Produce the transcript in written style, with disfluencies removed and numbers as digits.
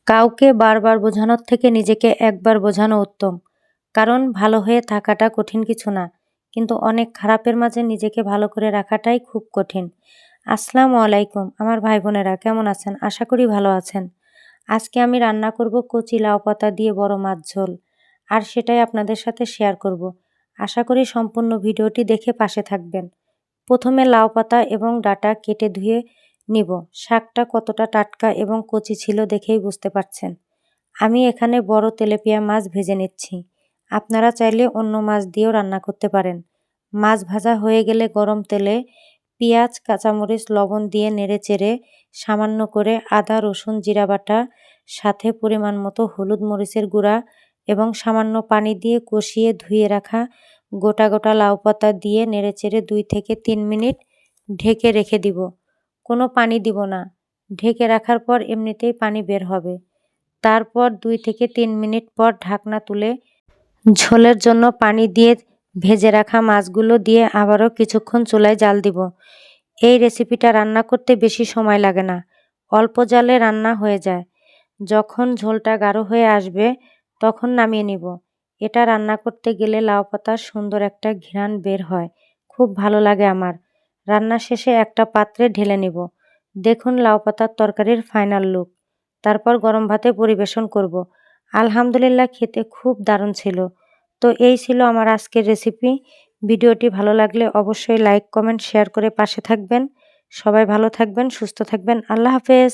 কাউকে বারবার বোঝানোর থেকে নিজেকে একবার বোঝানো উত্তম। কারণ ভালো হয়ে থাকাটা কঠিন কিছু না, কিন্তু অনেক খারাপের মাঝে নিজেকে ভালো করে রাখাটাই খুব কঠিন। আসসালামু আলাইকুম আমার ভাই বোনেরা, কেমন আছেন? আশা করি ভালো আছেন। আজকে আমি রান্না করব কচি লাউ পাতা দিয়ে বড় মাছ ঝোল, আর সেটাই আপনাদের সাথে শেয়ার করব। আশা করি সম্পূর্ণ ভিডিওটি দেখে পাশে থাকবেন। প্রথমে লাউ পাতা এবং ডাঁটা কেটে ধুয়ে নিব। শাকটা কতটা টাটকা এবং কচি ছিল দেখেই বুঝতে পারছেন। আমি এখানে বড় তেলাপিয়া মাছ ভেজে নিচ্ছি। আপনারা চাইলে অন্য মাছ দিয়েও রান্না করতে পারেন। মাছ ভাজা হয়ে গেলে গরম তেলে পেঁয়াজ, কাঁচামরিচ, লবণ দিয়ে নেড়েচেড়ে সামান্য করে আদা, রসুন, জিরা বাটা, সাথে পরিমাণ মতো হলুদ, মরিচের গুঁড়া এবং সামান্য পানি দিয়ে কষিয়ে ধুয়ে রাখা গোটা গোটা লাউ পাতা দিয়ে নেড়েচেড়ে 2 থেকে 3 মিনিট ঢেকে রেখে দিব। কোনো পানি দিব না। ঢেকে রাখার পর এমনিতেই পানি বের হবে। তারপর 2 থেকে 3 মিনিট পর ঢাকনা তুলে ঝোলের জন্য পানি দিয়ে ভেজে রাখা মাছগুলো দিয়ে আবারও কিছুক্ষণ চুলায় জাল দিব। এই রেসিপিটা রান্না করতে বেশি সময় লাগে না, অল্প জালে রান্না হয়ে যায়। যখন ঝোলটা গাঢ় হয়ে আসবে তখন নামিয়ে নিব। এটা রান্না করতে গেলে লাউ পাতার সুন্দর একটা ঘ্রাণ বের হয়, খুব ভালো লাগে আমার। রান্না শেষে একটা পাত্রে ঢেলে নিব। দেখুন লাউ পাতার তরকারির ফাইনাল লুক। তারপর গরম ভাতে পরিবেশন করব। আলহামদুলিল্লাহ, খেতে খুব দারুণ ছিল। তো এই ছিল আমার আজকের রেসিপি। ভিডিওটি ভালো লাগলে অবশ্যই লাইক, কমেন্ট, শেয়ার করে পাশে থাকবেন। সবাই ভালো থাকবেন, সুস্থ থাকবেন। আল্লাহ হাফেজ।